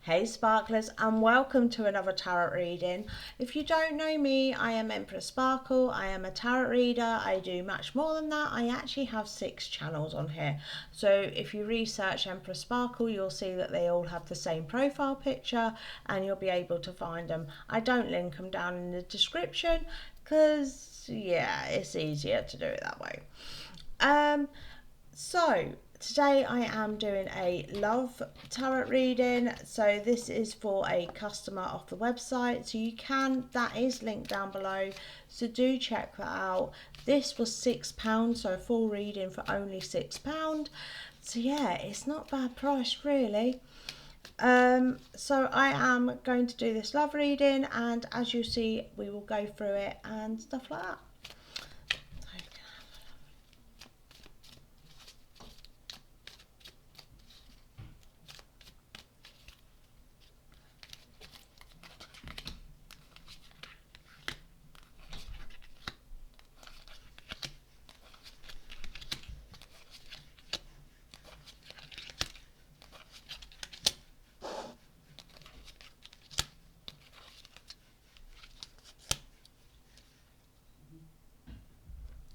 Hey sparklers, and welcome to another tarot reading. If you don't know me, I am Empress Sparkle. I am a tarot reader. I do much more than that. I actually have 6 channels on here. So if you research Empress Sparkle, you'll see that they all have the same profile picture and you'll be able to find them. I don't link them down in the description because yeah, it's easier to do it that way. So today I am doing a love tarot reading. So this is for a customer off the website. So that is linked down below. So do check that out. This was £6, so a full reading for only £6. So yeah, it's not a bad price really. So I am going to do this love reading, and as you see, we will go through it and stuff like that.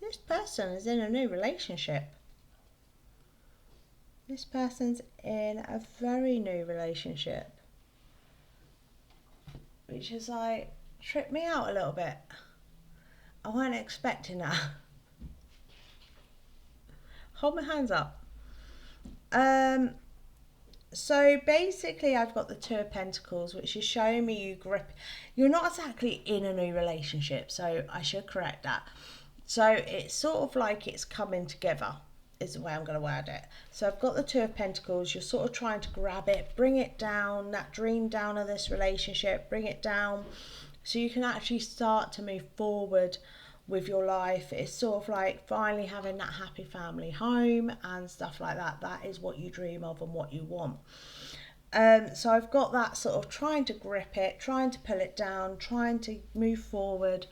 This person is in a new relationship. This person's in a very new relationship, which is like tripped me out a little bit. I weren't expecting that. Hold my hands up. So basically I've got the Two of Pentacles, which is showing me you're not exactly in a new relationship, so I should correct that. So it's sort of like it's coming together is the way I'm going to word it. So I've got the Two of Pentacles. You're sort of trying to grab it, bring it down, that dream down of this relationship, bring it down so you can actually start to move forward with your life. It's sort of like finally having that happy family home and stuff like that. That is what you dream of and what you want. So I've got that sort of trying to grip it, trying to pull it down, trying to move forward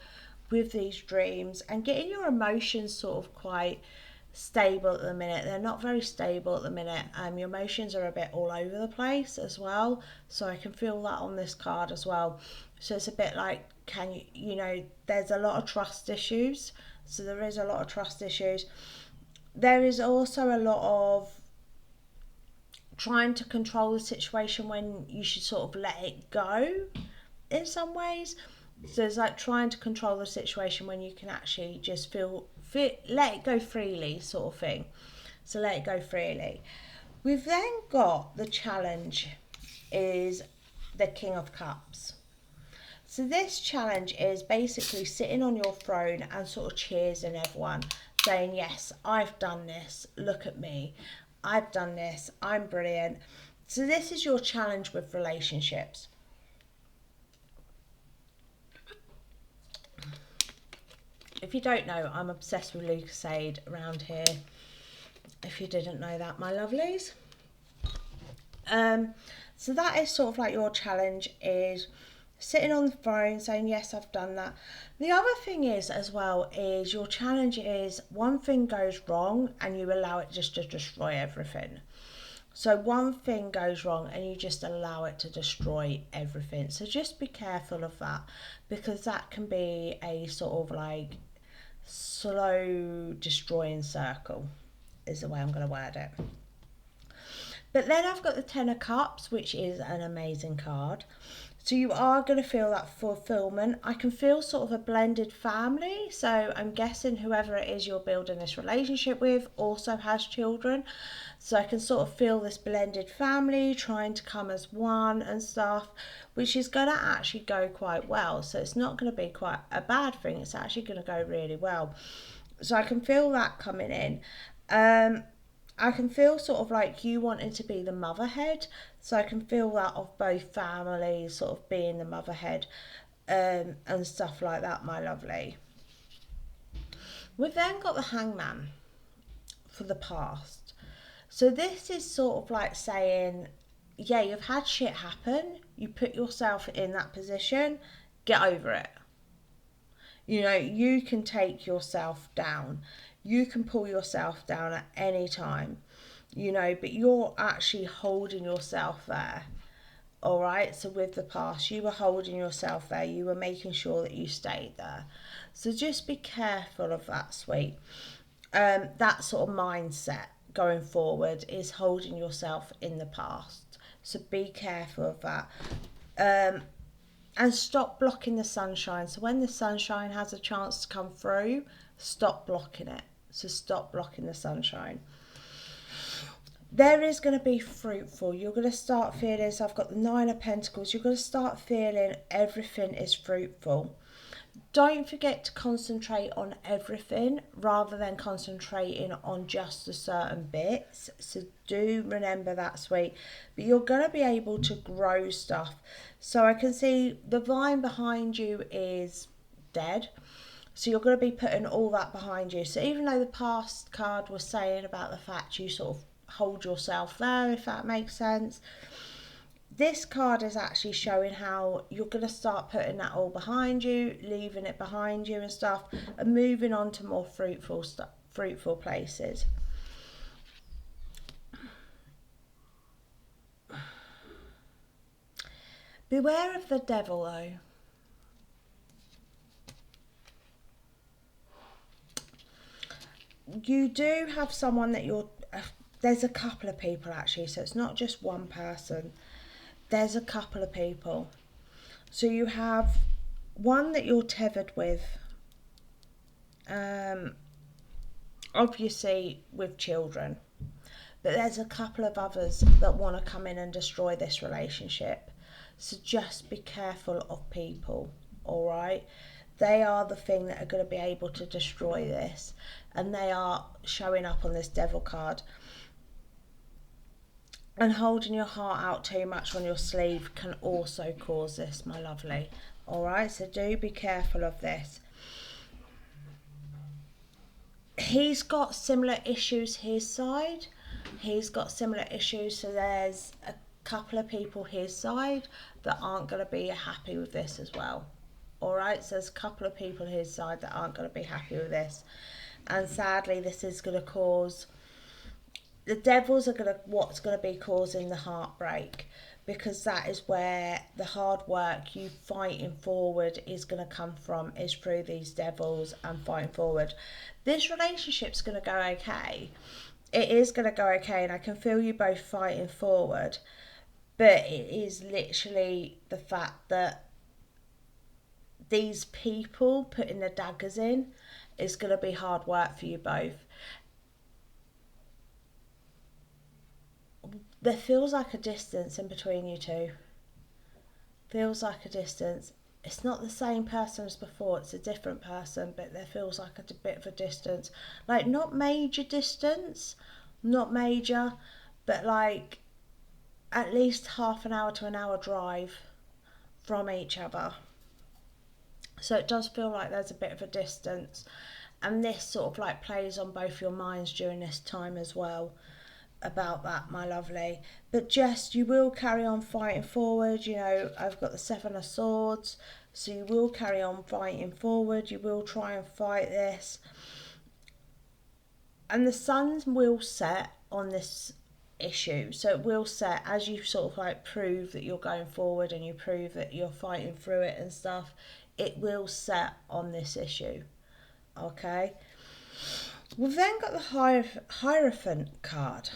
with these dreams and getting your emotions sort of quite stable at the minute. They're not very stable at the minute. Your emotions are a bit all over the place as well, so I can feel that on this card as well. So it's a bit like, there's a lot of trust issues. So there is a lot of trust issues. There is also a lot of trying to control the situation when you should sort of let it go in some ways. So it's like trying to control the situation when you can actually just let it go freely, sort of thing. So let it go freely. We've then got the challenge is the King of Cups. So this challenge is basically sitting on your throne and sort of cheersing everyone, saying, yes, I've done this, look at me, I've done this, I'm brilliant. So this is your challenge with relationships. If you don't know, I'm obsessed with Lucasade around here. If you didn't know that, my lovelies. So that is sort of like your challenge is sitting on the throne saying, yes, I've done that. The other thing is as well is your challenge is one thing goes wrong and you allow it just to destroy everything. So one thing goes wrong and you just allow it to destroy everything. So just be careful of that, because that can be a sort of like slow destroying circle is the way I'm going to word it. But then I've got the Ten of Cups, which is an amazing card. So you are going to feel that fulfillment. I can feel sort of a blended family. So I'm guessing whoever it is you're building this relationship with also has children. So I can sort of feel this blended family trying to come as one and stuff, which is going to actually go quite well. So it's not going to be quite a bad thing. It's actually going to go really well. So I can feel that coming in. I can feel sort of like you wanting to be the motherhead. So I can feel that of both families sort of being the motherhead and stuff like that, my lovely. We've then got the Hangman for the past. So this is sort of like saying, yeah, you've had shit happen. You put yourself in that position. Get over it. You can take yourself down. You can pull yourself down at any time, but you're actually holding yourself there. All right, so with the past, you were holding yourself there, you were making sure that you stayed there. So just be careful of that, sweet. That sort of mindset going forward is holding yourself in the past. So be careful of that. And stop blocking the sunshine. So when the sunshine has a chance to come through, stop blocking it. So stop blocking the sunshine. There is going to be fruitful. You're going to start feeling, so I've got the Nine of Pentacles, you're going to start feeling everything is fruitful. Don't forget to concentrate on everything rather than concentrating on just the certain bits. So do remember that, sweet. But you're going to be able to grow stuff. So I can see the vine behind you is dead. So you're going to be putting all that behind you. So even though the past card was saying about the fact you sort of hold yourself there, if that makes sense, this card is actually showing how you're going to start putting that all behind you, leaving it behind you and stuff, and moving on to more fruitful stuff, fruitful places. Beware of the devil, though. You do have someone that you're... there's a couple of people, actually, so it's not just one person. There's a couple of people. So you have one that you're tethered with, obviously with children, but there's a couple of others that want to come in and destroy this relationship. So just be careful of people, all right? They are the thing that are going to be able to destroy this, and they are showing up on this devil card. And holding your heart out too much on your sleeve can also cause this, my lovely. All right, so do be careful of this. He's got similar issues his side. He's got similar issues, so there's a couple of people his side that aren't going to be happy with this as well. All right, so there's a couple of people his side that aren't going to be happy with this. And sadly, this is going to cause... the devils are what's going to be causing the heartbreak, because that is where the hard work you fighting forward is going to come from, is through these devils and fighting forward. This relationship's going to go okay. It is going to go okay, and I can feel you both fighting forward, but it is literally the fact that these people putting the daggers in is going to be hard work for you both. There feels like a distance in between you two. Feels like a distance. It's not the same person as before, it's a different person, but there feels like a bit of a distance. Like, not major distance, not major, but like at least half an hour to an hour drive from each other. So it does feel like there's a bit of a distance. And this sort of like plays on both your minds during this time as well about that, my lovely. But just, you will carry on fighting forward. You know, I've got the Seven of Swords, so you will carry on fighting forward. You will try and fight this, and the sun will set on this issue. So it will set as you sort of like prove that you're going forward and you prove that you're fighting through it and stuff. It will set on this issue. Okay, we've then got the Hierophant card.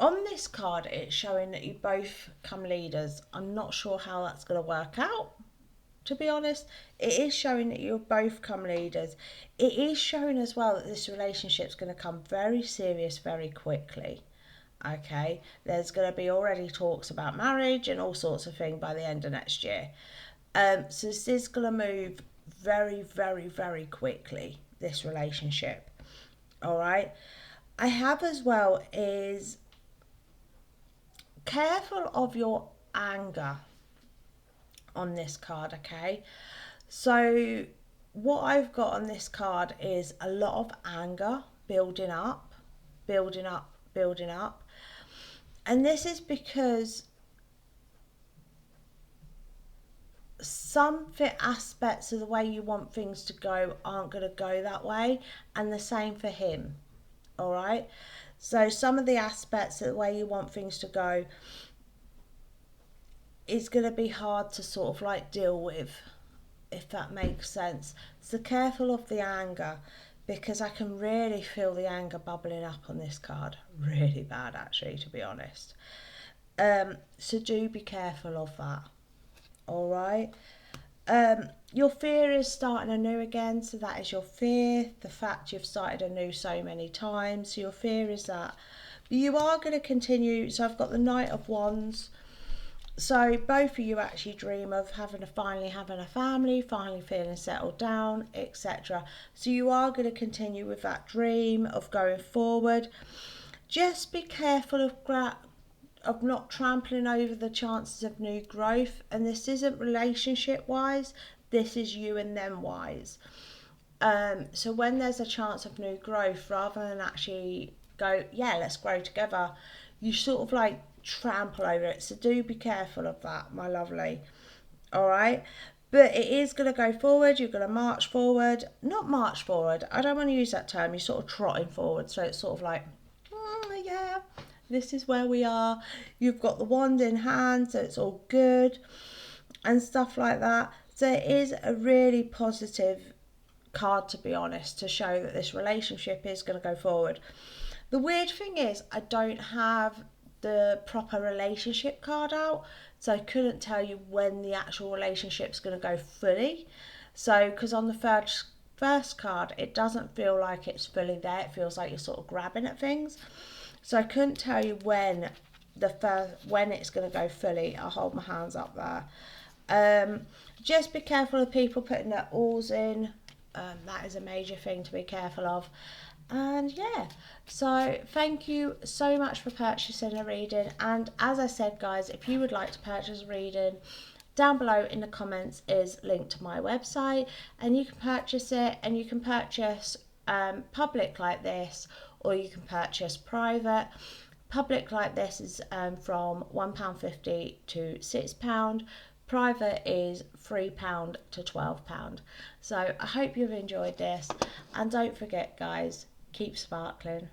On this card, it's showing that you both come leaders. I'm not sure how that's going to work out, to be honest. It is showing that you'll both come leaders. It is showing as well that this relationship's going to come very serious very quickly. Okay, there's going to be already talks about marriage and all sorts of things by the end of next year. So this is going to move very, very, very quickly, this relationship. All right. I have as well is... careful of your anger on this card, okay? So what I've got on this card is a lot of anger building up, building up, building up. And this is because some aspects of the way you want things to go aren't going to go that way, and the same for him. All right, So some of the aspects of the way you want things to go is going to be hard to sort of like deal with, if that makes sense. So careful of the anger, because I can really feel the anger bubbling up on this card. Really bad, actually, to be honest. So do be careful of that. All right. Your fear is starting anew again. So that is your fear. The fact you've started anew so many times. So your fear is that. But you are going to continue. So I've got the Knight of Wands. So both of you actually dream of finally having a family, finally feeling settled down, etc. So you are going to continue with that dream of going forward. Just be careful of not trampling over the chances of new growth. And this isn't relationship wise, this is you and them wise. So when there's a chance of new growth, rather than actually go, yeah, let's grow together, you sort of like trample over it. So do be careful of that, my lovely. All right. But it is going to go forward. You're going to march forward. Not march forward. I don't want to use that term. You're sort of trotting forward. So it's sort of like, yeah, this is where we are. You've got the wand in hand, so it's all good and stuff like that. So it is a really positive card, to be honest, to show that this relationship is going to go forward. The weird thing is I don't have the proper relationship card out, so I couldn't tell you when the actual relationship's going to go fully. So because on the first card it doesn't feel like it's fully there, it feels like you're sort of grabbing at things. So I couldn't tell you when it's going to go fully. I'll hold my hands up there. Just be careful of people putting their alls in. That is a major thing to be careful of. And yeah, so thank you so much for purchasing a reading. And as I said, guys, if you would like to purchase a reading, down below in the comments is linked to my website, and you can purchase it. And you can purchase public like this, or you can purchase private. Public like this is from £1.50 to £6. Private is £3 to £12. So I hope you've enjoyed this, and don't forget, guys, keep sparkling.